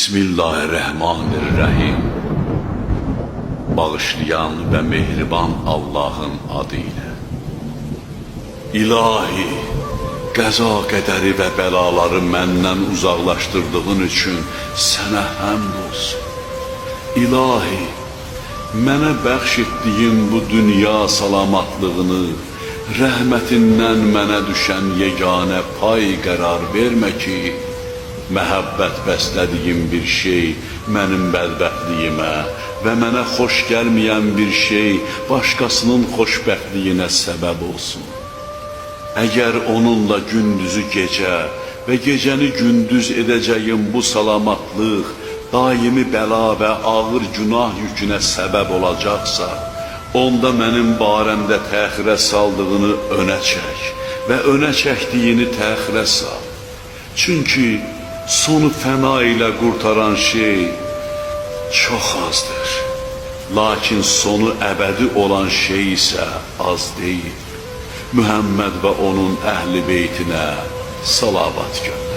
Bismillahirrahmanirrahim. Bağışlayan ve mehriban Allah'ın adıyla. İlahi, qəza qədəri və bəlaları məndən uzaqlaşdırdığın üçün sənə həmd olsun. İlahi, mənə bəxş etdiyin bu dünya salamatlığını, rəhmətindən mənə düşən yeganə pay qərar vermə ki, məhəbbət bəslədiyim bir şey mənim bədbəxtliyimə və mənə xoş gəlməyən bir şey başqasının xoşbəxtliyinə səbəb olsun. Əgər onunla gündüzü gecə və gecəni gündüz edəcəyim bu salamatlıq daimi bəla və ağır günah yükünə səbəb olacaqsa, onda mənim barəmdə təxirə saldığını önə çək və önə çəkdiyini təxirə sal. Çünki sonu fəna ilə qurtaran şey çox azdır. Lakin sonu əbədi olan şey isə az deyil. Mühəmməd və onun əhli beytinə salavat göndər.